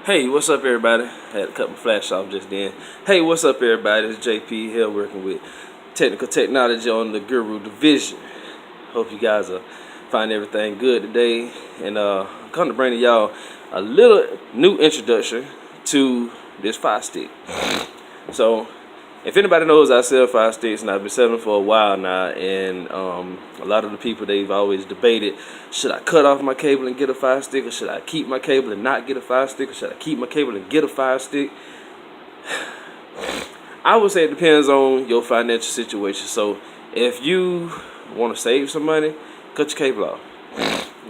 Hey, what's up, everybody? Had to cut my flash off just then. Hey, what's up, everybody? It's JP here working with technical technology on the Guru Division. Hope you guys are finding everything good today. And I'm coming to bring to y'all a little new introduction to this Firestick. So, if anybody knows, I sell Firesticks, and I've been selling them for a while now. And a lot of the people, they've always debated, should I cut off my cable and get a Firestick, or should I keep my cable and not get a Firestick, or should I keep my cable and get a Firestick? I would say it depends on your financial situation. So if you want to save some money, cut your cable off.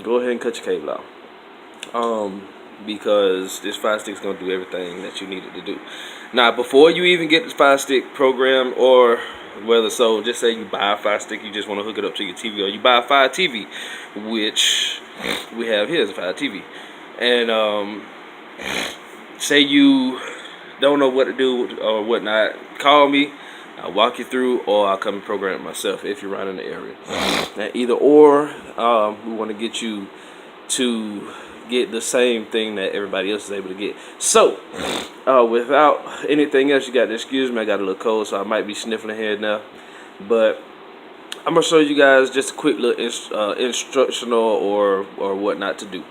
Go ahead and cut your cable off. Because this Firestick is going to do everything that you need it to do. Now, before you even get this Firestick program, or whether so, just say you buy a Firestick, you just want to hook it up to your TV, or you buy a Fire TV, which we have here is a Fire TV, and say you don't know what to do or whatnot, call me. I'll walk you through, or I'll come and program it myself if you're right in the area. Now, either or, we want to get you to get the same thing that everybody else is able to get. So, without anything else, you got to excuse me. I got a little cold, so I might be sniffling here now. But I'm gonna show you guys just a quick little instructional or whatnot to do.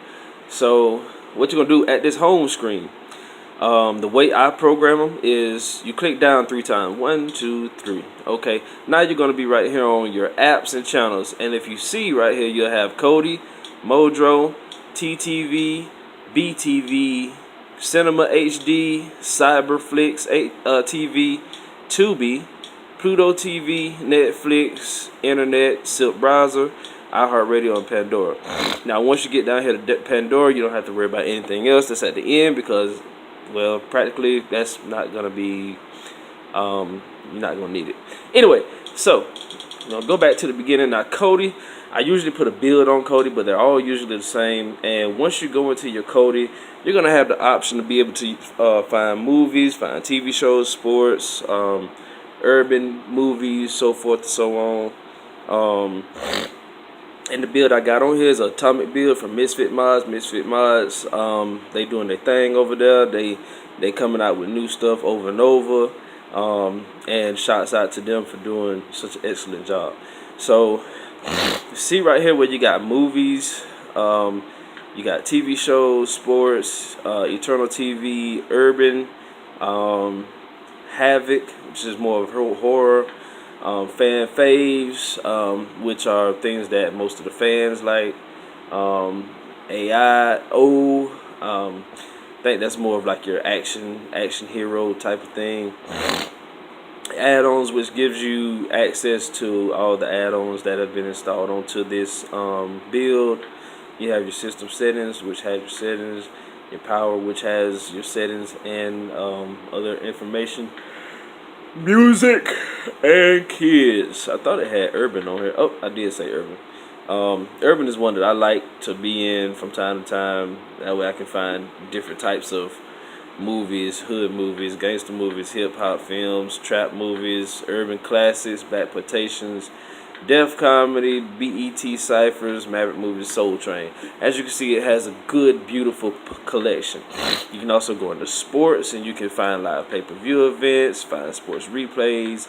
So, what you're gonna do at this home screen, the way I program them is you click down 3 times. 1, 2, 3. Okay. Now you're gonna be right here on your apps and channels, and if you see right here, you'll have Kodi, Modro, TTV, BTV, Cinema HD, Cyberflix TV, Tubi, Pluto TV, Netflix, Internet, Silk Browser, iHeartRadio, and Pandora. Now, once you get down here to Pandora, you don't have to worry about anything else that's at the end because, well, practically that's not gonna be, you're not gonna need it. Anyway, so go back to the beginning. Now, Kodi, I usually put a build on Kodi, but they're all usually the same. And once you go into your Kodi, you're going to have the option to be able to find movies, find TV shows, sports, urban movies, so forth and so on. And the build I got on here is an Atomic build from Misfit Mods. Misfit Mods, they doing their thing over there. They coming out with new stuff over and over. And shouts out to them for doing such an excellent job. So, see right here where you got movies, you got TV shows, sports, Eternal TV, urban, Havoc, which is more of horror, fan faves, which are things that most of the fans like, AIO, I think that's more of like your action hero type of thing. Add-ons, which gives you access to all the add-ons that have been installed onto this build. You have your system settings, which has your settings, your power, which has your settings, and other information. Music and kids. I thought it had urban on here. Oh, I did say urban. Urban is one that I like to be in from time to time. That way I can find different types of movies, hood movies, gangster movies, hip-hop films, trap movies, urban classics, blaxploitations, death comedy, BET ciphers, Maverick movies, Soul Train. As you can see, it has a good, beautiful collection. You can also go into sports, and you can find live pay-per-view events, find sports replays,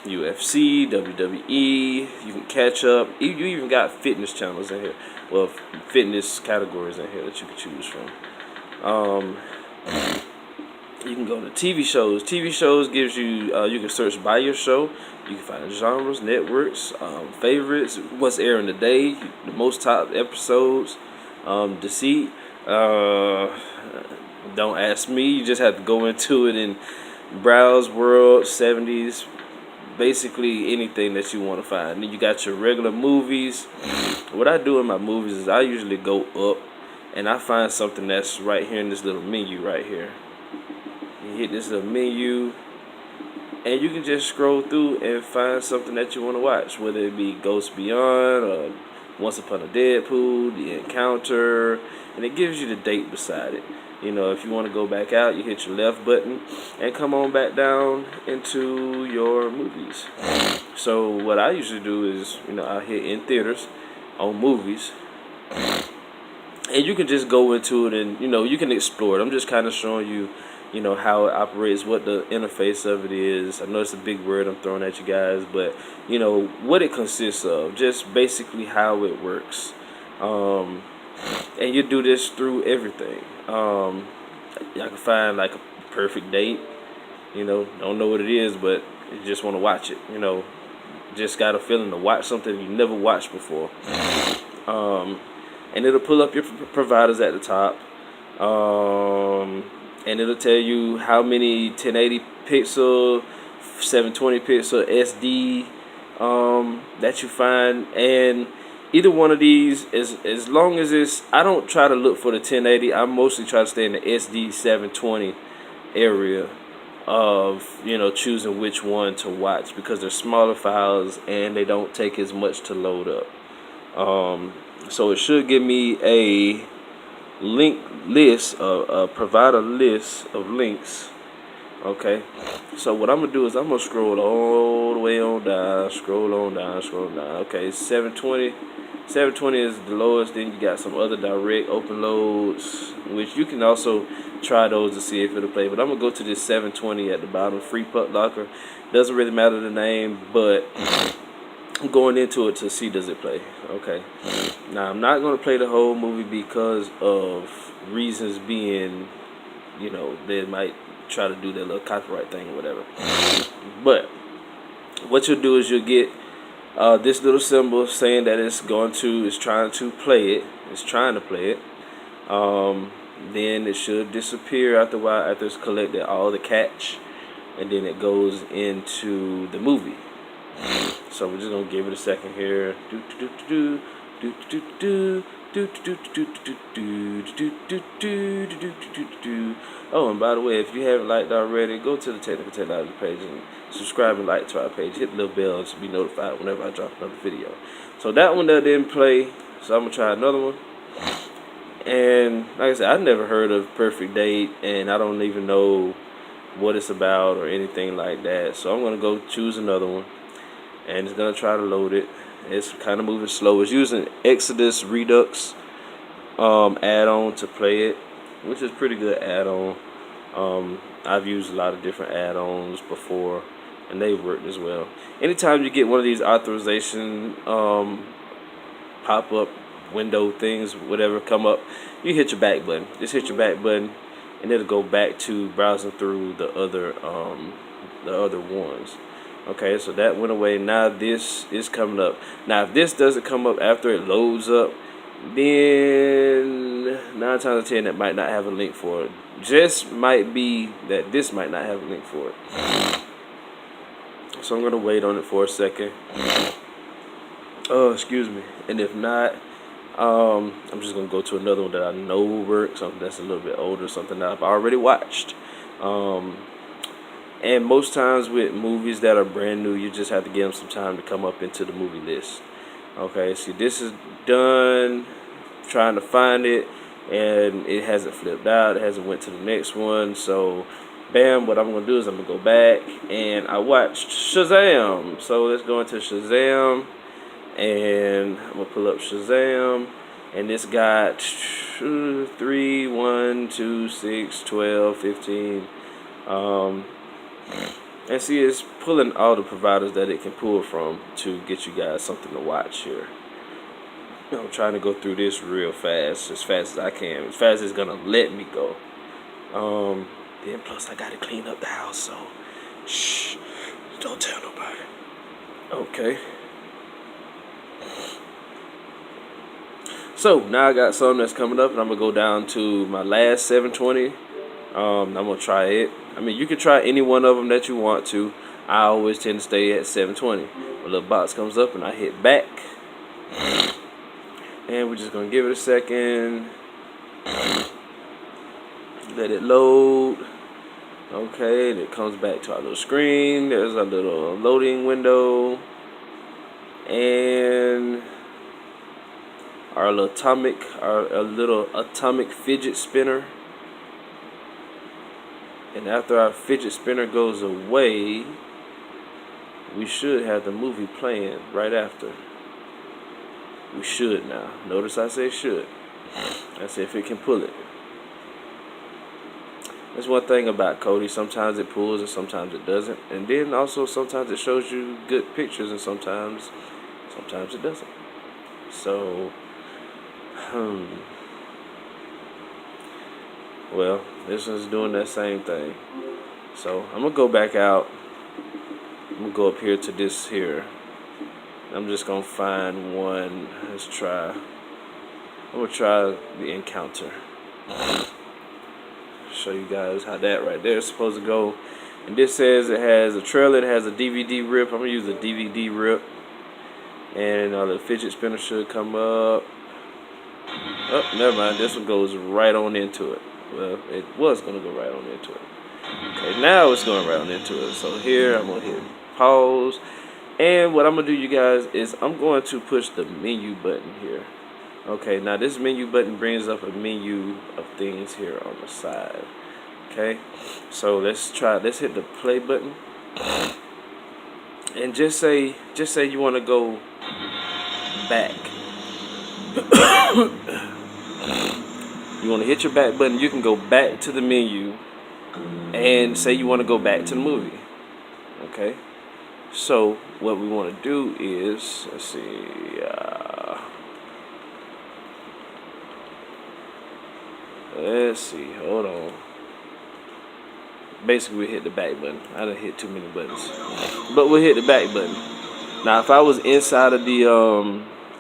UFC, WWE. You can catch up. You even got fitness channels in here. Well, fitness categories in here that you can choose from. You can go to TV shows. TV shows gives you, you can search by your show. You can find genres, networks, favorites, what's airing today, the most top episodes, Deceit. Don't ask me. You just have to go into it and browse world, 70s, basically anything that you want to find. And then you got your regular movies. What I do in my movies is I usually go up and I find something that's right here in this little menu right here. You hit this little menu, and you can just scroll through and find something that you want to watch, whether it be Ghost Beyond or Once Upon a Deadpool, The Encounter, and it gives you the date beside it. You know, if you want to go back out, you hit your left button and come on back down into your movies. So what I usually do is, I hit in theaters on movies. and you can just go into it and you can explore it. I'm just kind of showing you, how it operates, what the interface of it is. I know it's a big word I'm throwing at you guys, but what it consists of, just basically how it works. And you do this through everything. I can find like a perfect date. Don't know what it is, but you just want to watch it. Just got a feeling to watch something you never watched before. And it'll pull up your providers at the top. And it'll tell you how many 1080 pixel, 720 pixel SD that you find. And either one of these, as long as it's, I don't try to look for the 1080. I mostly try to stay in the SD 720 area of choosing which one to watch, because they're smaller files and they don't take as much to load up. So it should give me a link list, a provider list of links. Okay, so what I'm gonna do is I'm gonna scroll all the way on down, scroll on down. Okay, 720 is the lowest. Then you got some other direct open loads, which you can also try those to see if it'll play. But I'm gonna go to this 720 at the bottom, free puck locker. Doesn't really matter the name, but I'm going into it to see does it play. Okay, now I'm not gonna play the whole movie because of reasons being, they might try to do their little copyright thing or whatever. But what you'll do is you'll get this little symbol saying that it's trying to play it. It's trying to play it. Then it should disappear after a while, after it's collected all the catch, and then it goes into the movie. So we're just gonna give it a second here. Oh, and by the way, if you haven't liked already, go to the Technical Technology page and subscribe and like to our page. Hit the little bell to be notified whenever I drop another video. So that one that didn't play, so I'm gonna try another one. And like I said, I've never heard of Perfect Date, and I don't even know what it's about or anything like that. So I'm gonna go choose another one, and it's gonna try to load it. It's kind of moving slow. It's using Exodus Redux add-on to play it, which is pretty good add-on. I've used a lot of different add-ons before, and they've worked as well. Anytime you get one of these authorization pop-up window things, whatever, come up, you hit your back button. Just hit your back button, and it'll go back to browsing through the other ones. Okay, so that went away. Now this is coming up. Now if this doesn't come up after it loads up, then 9 times out of 10 it might not have a link for it. Just might be that this might not have a link for it. So I'm gonna wait on it for a second. Oh, excuse me. And if not, I'm just gonna go to another one that I know works, something that's a little bit older, something that I've already watched. And most times with movies that are brand new, you just have to give them some time to come up into the movie list. Okay, see, this is done trying to find it, and it hasn't flipped out. It hasn't went to the next one. So, bam, what I'm going to do is I'm going to go back, and I watched Shazam. So, let's go into Shazam, and I'm going to pull up Shazam, and this got 3, 1, 2, 6, 12, 15, and see, it's pulling all the providers that it can pull from to get you guys something to watch here. I'm trying to go through this real fast, as fast as I can, as fast as it's gonna let me go. Then plus I gotta clean up the house, so shh, don't tell nobody. Okay. So now I got something that's coming up, and I'm gonna go down to my last 720. I'm gonna try it. I mean, you can try any one of them that you want to. I always tend to stay at 720. A little box comes up, and I hit back. And we're just gonna give it a second. Let it load. Okay, and it comes back to our little screen. There's a little loading window. And our little atomic fidget spinner. And after our fidget spinner goes away, we should have the movie playing right after. We should now. Notice I say should. Let's see if it can pull it. That's one thing about Kodi. Sometimes it pulls and sometimes it doesn't. And then also sometimes it shows you good pictures and sometimes it doesn't. So, well, this one's doing that same thing. So I'm gonna go back out. I'm gonna go up here to this here. I'm just gonna find one. Let's try. I'm gonna try the encounter. Show you guys how that right there is supposed to go. And this says it has a trailer, it has a DVD rip. I'm gonna use a DVD rip. And the fidget spinner should come up. Oh, never mind. This one goes right on into it. Well, it was gonna go right on into it. Okay, now it's going right on into it. So here I'm gonna hit pause. And what I'm gonna do, you guys, is I'm going to push the menu button here. Okay, now this menu button brings up a menu of things here on the side. Okay, so let's hit the play button. And just say you want to go back. You want to hit your back button, you can go back to the menu and say you want to go back to the movie. Okay, so what we want to do is, let's see, hold on. Basically, we hit the back button. I done hit too many buttons, but we'll hit the back button. Now, if I was inside of the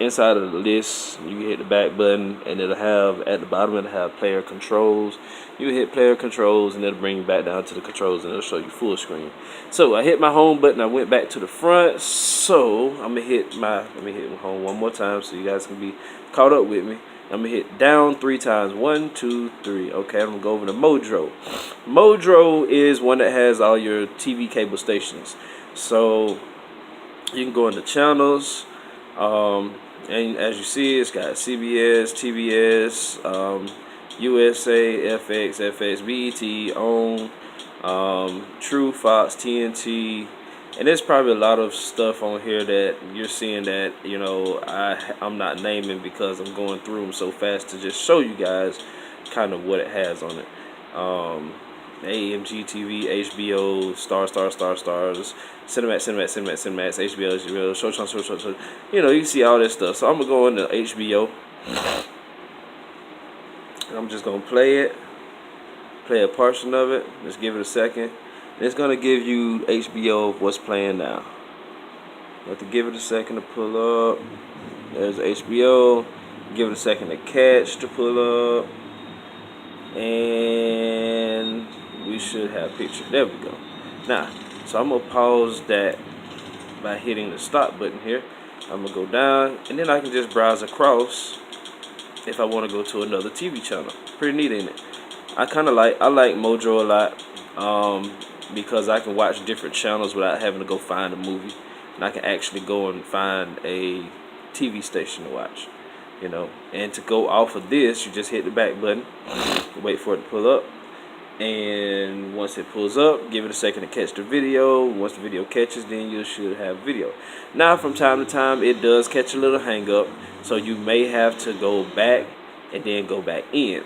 list, you hit the back button, and it'll have at the bottom it'll have player controls. You hit player controls, and it'll bring you back down to the controls, and it'll show you full screen. So I hit my home button. I went back to the front. So I'm gonna hit my home one more time, so you guys can be caught up with me. I'm gonna hit down 3 times. 1, 2, 3. Okay, I'm gonna go over to Modro. Modro is one that has all your TV cable stations. So you can go into channels, and as you see, it's got CBS, TBS, USA, FX, FX, BET, OWN, True, Fox, TNT. And there's probably a lot of stuff on here that you're seeing that, you know, I'm not naming because I'm going through them so fast to just show you guys kind of what it has on it. AMG TV, HBO, Stars, Cinemax, HBO, Showtime. You know, you see all this stuff. So I'm going to go into HBO. I'm just going to play a portion of it. Just give it a second. It's going to give you HBO of what's playing now. You have to give it a second to pull up. There's HBO. Give it a second to catch to pull up. And we should have picture. There we go. Now, so I'm going to pause that by hitting the stop button here. I'm going to go down. And then I can just browse across if I want to go to another TV channel. Pretty neat, ain't it? I like Modro a lot. Because I can watch different channels without having to go find a movie, and I can actually go and find a TV station to watch, you know. And to go off of this, you just hit the back button, wait for it to pull up, and once it pulls up, give it a second to catch the video. Once the video catches, then you should have video. Now, from time to time, it does catch a little hang up, so you may have to go back and then go back in.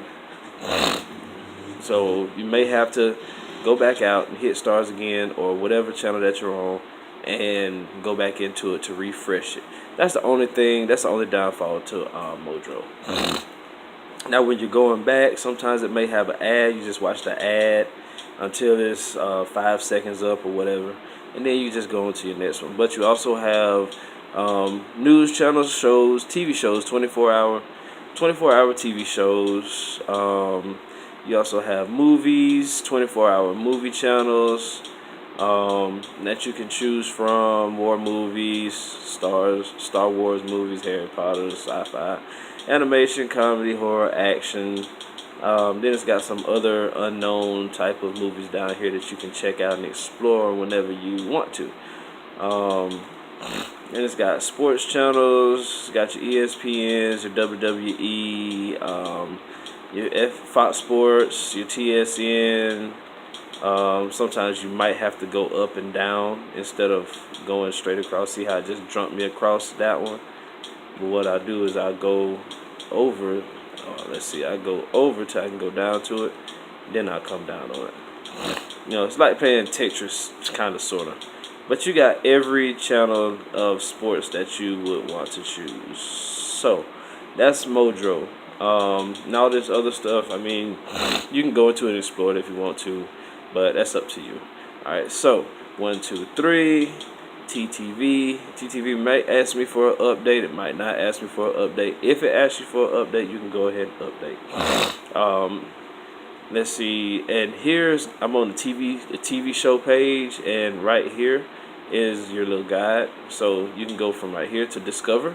So you may have to go back out and hit stars again, or whatever channel that you're on, and go back into it to refresh it. That's the only thing. That's the only downfall to Modro. Now, when you're going back, sometimes it may have an ad. You just watch the ad until it's 5 seconds up or whatever, and then you just go into your next one. But you also have news channels, shows, TV shows, 24-hour TV shows. You also have movies, 24-hour movie channels that you can choose from. More movies, Star Wars movies, Harry Potter, sci-fi, animation, comedy, horror, action. Then it's got some other unknown type of movies down here that you can check out and explore whenever you want to. And it's got sports channels, it's got your ESPNs, your WWE, your Fox Sports, your TSN. Sometimes you might have to go up and down instead of going straight across. See how it just jumped me across that one? But what I do is I go over Let's see, I go over till I can go down to it, then I'll come down on it. It's like playing Tetris, kind of, sort of. But you got every channel of sports that you would want to choose. So that's Modro. Now this other stuff, I mean, you can go into it and explore it if you want to, but that's up to you. Alright, so 1, 2, 3, TTV. TTV might ask me for an update. It might not ask me for an update. If it asks you for an update, you can go ahead and update. Let's see, and I'm on the TV show page, and right here is your little guide. So you can go from right here to discover.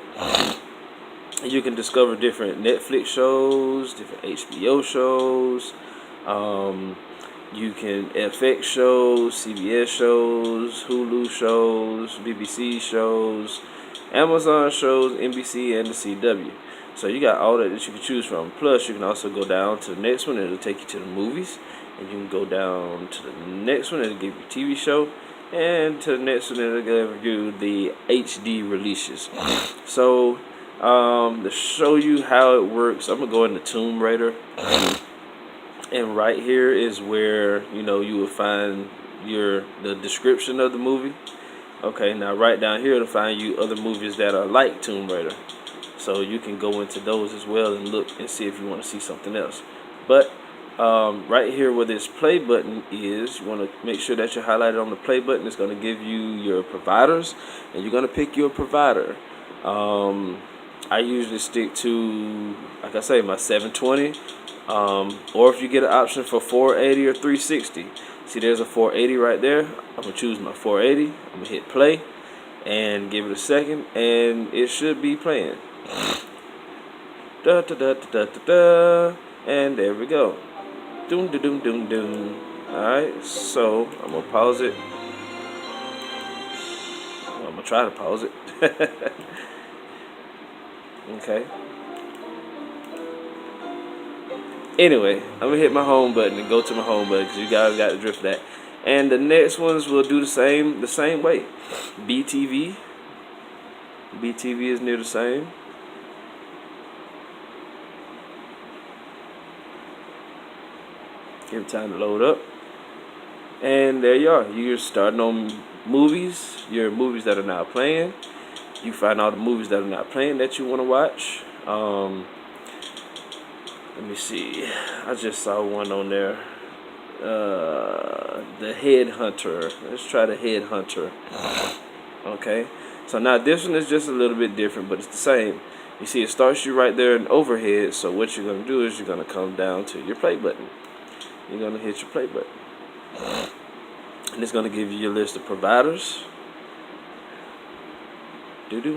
You can discover different Netflix shows, different HBO shows. You can FX shows, CBS shows, Hulu shows, BBC shows, Amazon shows, NBC, and the CW. So you got all that you can choose from. Plus, you can also go down to the next one, and it'll take you to the movies. And you can go down to the next one, and it'll give you a TV show. And to the next one, it'll give you the HD releases. So, to show you how it works, I'm going to go into Tomb Raider. And right here is where, you will find the description of the movie. Okay, now right down here to find you other movies that are like Tomb Raider. So you can go into those as well and look and see if you want to see something else. But right here where this play button is, you want to make sure that you're highlighted on the play button. It's going to give you your providers, and you're going to pick your provider. I usually stick to, like I say, my 720. Or if you get an option for 480 or 360. See, there's a 480 right there. I'm going to choose my 480. I'm going to hit play and give it a second, and it should be playing. Da da da da da da, and there we go. Doom da doom doom doom. Alright, so I'm gonna pause it. I'm gonna try to pause it. Okay. Anyway, I'm gonna hit my home button and go to my home button because you guys got the drift of that. And the next ones will do the same way. BTV. BTV is near the same. Give it time to load up. And there you are. You're starting on movies. Your movies that are not playing. You find all the movies that are not playing that you want to watch. Let me see. I just saw one on there. The Headhunter. Let's try the Headhunter. Okay. So now this one is just a little bit different, but it's the same. You see, it starts you right there in overhead. So what you're going to do is you're going to come down to your play button. You're going to hit your play button. And it's going to give you your list of providers. There you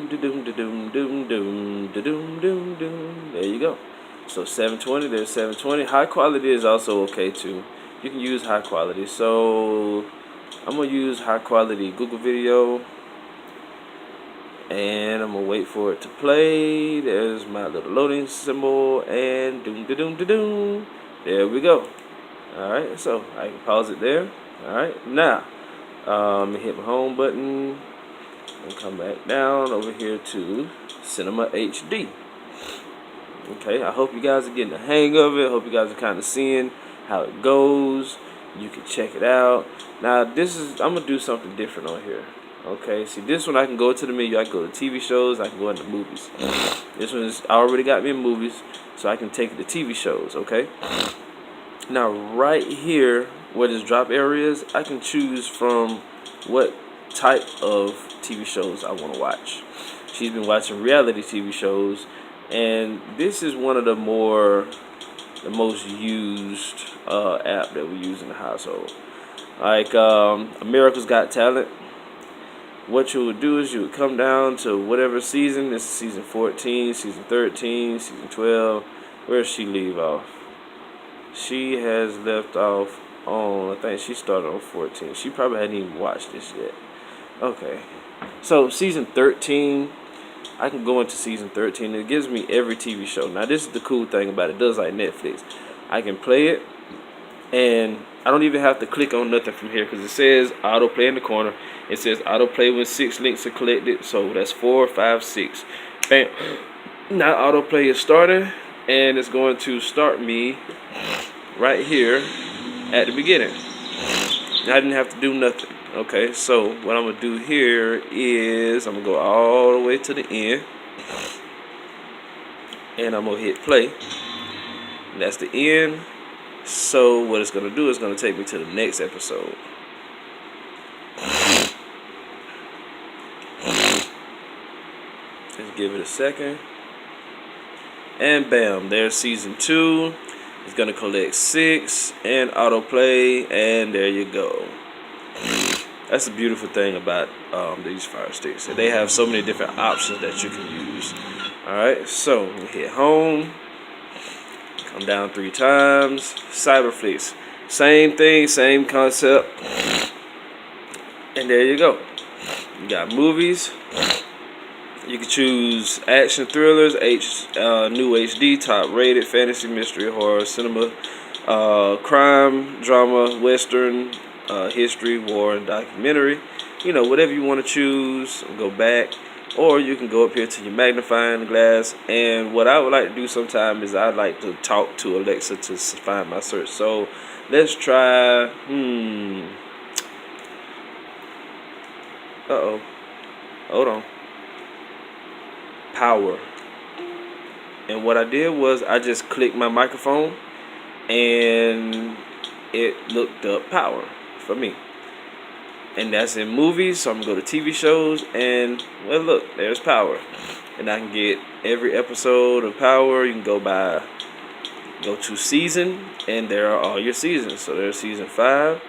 go. So 720, there's 720. High quality is also okay too. You can use high quality. So I'm going to use high quality Google Video. And I'm going to wait for it to play. There's my little loading symbol. And doom. There we go. Alright, so I can pause it there. Alright, now hit my home button and come back down over here to Cinema HD. Okay, I hope you guys are getting the hang of it. I hope you guys are kind of seeing how it goes. You can check it out. Now I'm gonna do something different on here. Okay, see, this one I can go to the menu. I can go to TV shows. I can go into movies. This one already got me in movies, so I can take it to TV shows. Okay. Now right here where this drop area is, I can choose from what type of TV shows I want to watch. She's been watching reality TV shows, and this is one of the most used app that we use in the household. Like America's Got Talent. What you would do is you would come down to whatever season. This is season 14, season 13, season 12. Where does she leave off? She has left off on, I think she started on 14. She probably hadn't even watched this yet. Okay. So season 13, I can go into season 13. It gives me every TV show. Now this is the cool thing about it. It does like Netflix. I can play it, and I don't even have to click on nothing from here because it says autoplay in the corner. It says autoplay when 6 links are collected. So that's 4, 5, 6. Bam. Now autoplay is starting, and it's going to start me right here at the beginning. I didn't have to do nothing. Okay, so what I'm gonna do here is I'm gonna go all the way to the end, and I'm gonna hit play. And that's the end. So what it's gonna do is gonna take me to the next episode. Let's give it a second. And bam, there's season 2. It's gonna collect 6 and autoplay, and there you go. That's the beautiful thing about these Fire Sticks. They have so many different options that you can use. Alright, so hit home. Come down 3 times. Cyberflix. Same thing, same concept. And there you go. You got movies. You can choose action thrillers, new HD, top rated, fantasy, mystery, horror, cinema, crime, drama, western, history, war, and documentary. You know, whatever you want to choose, go back. Or you can go up here to your magnifying glass. And what I would like to do sometime is I'd like to talk to Alexa to find my search. So let's try, uh-oh. Hold on. Power. And what I did was I just clicked my microphone and it looked up Power for me. And that's in movies, so I'm going to go to TV shows, and, well, look, there's Power. And I can get every episode of Power. You can go to season, and there are all your seasons. So there's season 5.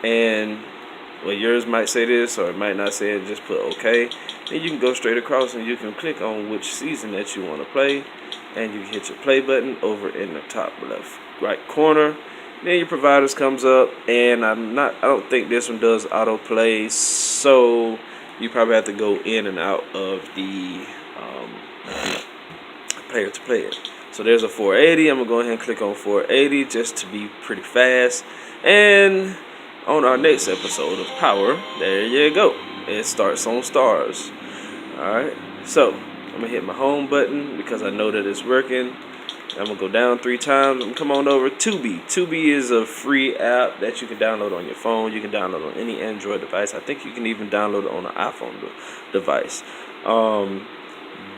And, well, yours might say this, or it might not say it, just put OK. Then you can go straight across, and you can click on which season that you want to play. And you can hit your play button over in the top left right corner. Then your providers comes up, and I don't think this one does autoplay, so you probably have to go in and out of the player to play it. So there's a 480. I'm gonna go ahead and click on 480 just to be pretty fast. And on our next episode of Power, there you go. It starts on stars. All right. So I'm gonna hit my home button because I know that it's working. I'm going to go down 3 times. I'm going to come on over to Tubi. Tubi is a free app that you can download on your phone. You can download on any Android device. I think you can even download it on an iPhone device.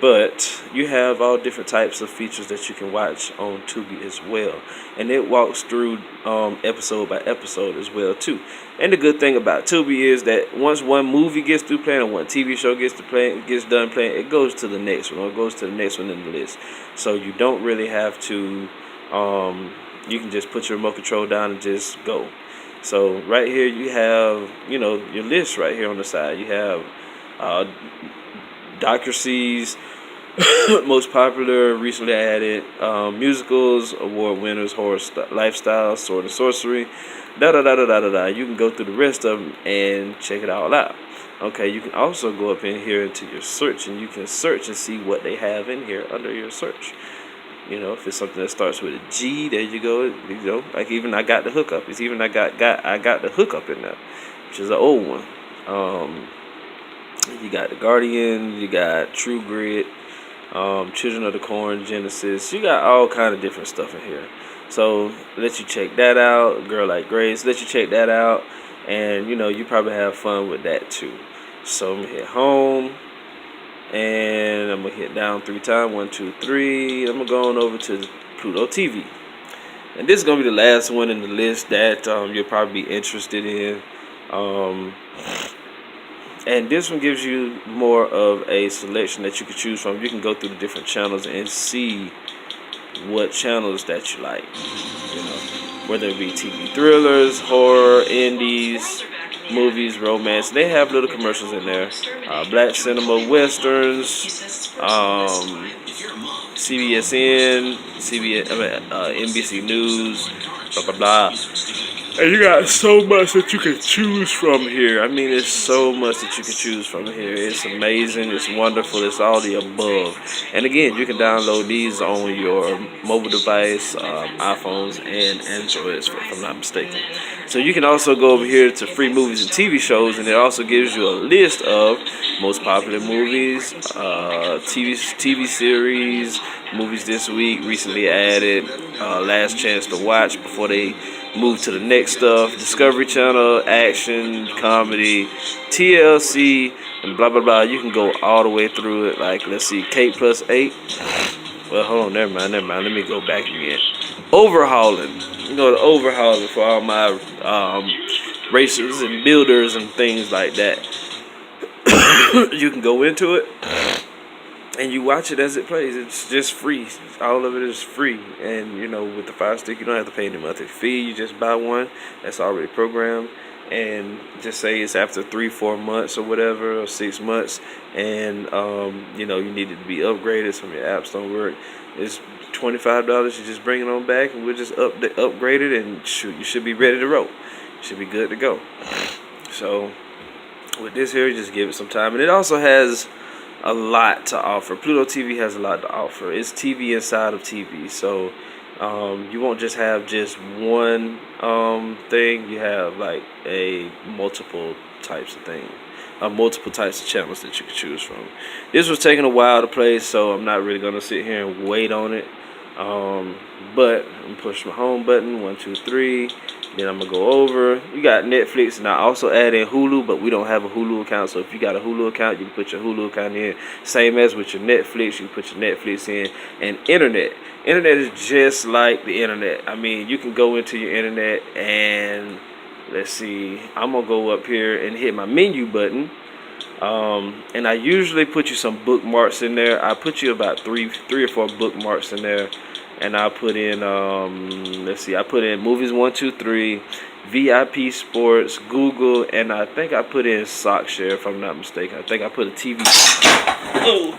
But you have all different types of features that you can watch on Tubi as well. And it walks through episode by episode as well, too. And the good thing about Tubi is that once one movie gets through playing or one TV show gets done playing, it goes to the next one, or it goes to the next one in the list. So you don't really have to, you can just put your remote control down and just go. So right here you have, your list right here on the side. You have docuseries, most popular, recently added, musicals, award winners, horror lifestyle, sword and sorcery, da-da-da-da-da-da-da. You can go through the rest of them and check it all out. Okay, you can also go up in here into your search, and you can search and see what they have in here under your search. If it's something that starts with a G, there you go. Like even I got the hookup. It's even I got the hookup in there, which is an old one. You got the Guardian, you got True Grit, Children of the Corn, Genesis. You got all kind of different stuff in here. So let you check that out. Girl Like Grace, let you check that out, and you probably have fun with that too. So I'm gonna hit home, and I'm gonna hit down 3 times. 1, 2, 3. I'm gonna go on over to Pluto TV, and this is gonna be the last one in the list that you'll probably be interested in. And this one gives you more of a selection that you can choose from. You can go through the different channels and see what channels that you like. Whether it be TV thrillers, horror, indies, movies, romance. They have little commercials in there. Black cinema, westerns, CBSN, NBC News, blah, blah, blah. And you got so much that you can choose from here. I mean, there's so much that you can choose from here. It's amazing. It's wonderful. It's all the above. And again, you can download these on your mobile device, iPhones and Androids, if I'm not mistaken. So you can also go over here to free movies and TV shows, and it also gives you a list of most popular movies, TV series, movies this week, recently added, last chance to watch before they move to the next stuff, Discovery Channel, action, comedy, TLC, and blah blah blah. You can go all the way through it. Like, let's see, K+8. Well, hold on, never mind. Let me go back again. Overhauling. You know, the overhauling for all my racers and builders and things like that. You can go into it and you watch it as it plays. It's just free. All of it is free. And, you know, with the Firestick, you don't have to pay any monthly fee. You just buy one that's already programmed. And just say it's after 3-4 months or whatever, or 6 months. And, you know, you need it to be upgraded. Some of your apps don't work. It's $25. You just bring it on back and we'll just upgrade it. And you should be ready to roll. You should be good to go. So with this here, you just give it some time. And it also has a lot to offer. Pluto TV has a lot to offer. It's TV inside of TV, so you won't just have just one thing. You have like multiple types of things, multiple types of channels that you can choose from. This was taking a while to play, so I'm not really gonna sit here and wait on it. But I'm gonna push my home button, 1, 2, 3. Then I'm gonna go over. You got Netflix, and I also add in Hulu, but we don't have a Hulu account. So if you got a Hulu account, you can put your Hulu account in. Same as with your Netflix, you can put your Netflix in. And internet. Internet is just like the internet. I mean, you can go into your internet and let's see. I'm gonna go up here and hit my menu button. And I usually put you some bookmarks in there. I put you about three or four bookmarks in there. And I put in, let's see, I put in Movies 1, 2, 3, VIP Sports, Google, and I think I put in SockShare, if I'm not mistaken. I think I put a TV. Oh,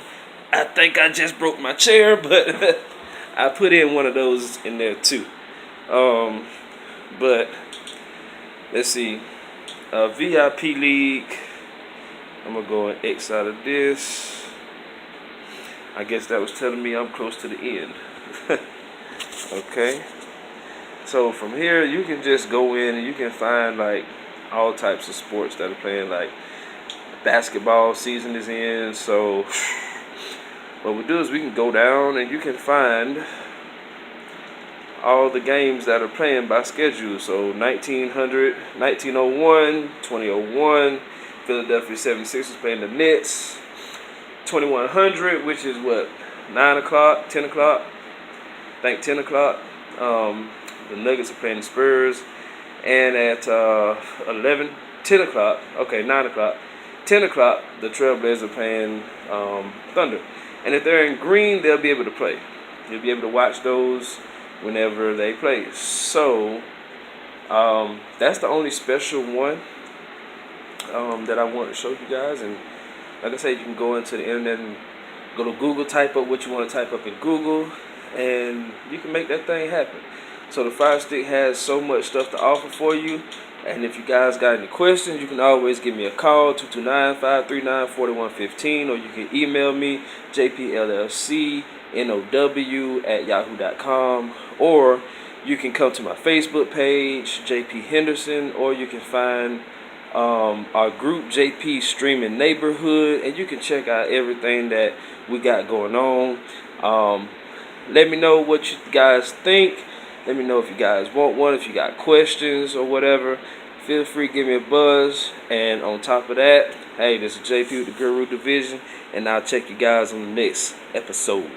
I think I just broke my chair, but I put in one of those in there too. But let's see, VIP League. I'm gonna go and X out of this. I guess that was telling me I'm close to the end. Okay, so from here you can just go in and you can find like all types of sports that are playing. Like basketball season is in, so what we do is we can go down and you can find all the games that are playing by schedule. So 1900, 1901, 2001, Philadelphia 76ers playing the Nets. 2100, which is what, 9 o'clock, 10 o'clock. I think 10 o'clock, the Nuggets are playing the Spurs, and at 10 o'clock, okay, 9 o'clock, 10 o'clock, the Trailblazers are playing Thunder. And if they're in green, they'll be able to play. You'll be able to watch those whenever they play. So, that's the only special one that I want to show you guys. And like I said, you can go into the internet and go to Google, type up what you want to type up in Google, and you can make that thing happen. So the Firestick has so much stuff to offer for you. And if you guys got any questions, you can always give me a call, 229-539-4115, or you can email me, jpllcnow@yahoo.com, or you can come to my Facebook page, JP Henderson, or you can find our group, JP Streaming Neighborhood, and you can check out everything that we got going on. Let me know what you guys think. Let me know if you guys want one, if you got questions or whatever. Feel free to give me a buzz. And on top of that, hey, this is JP with the Guru Division, and I'll check you guys on the next episode.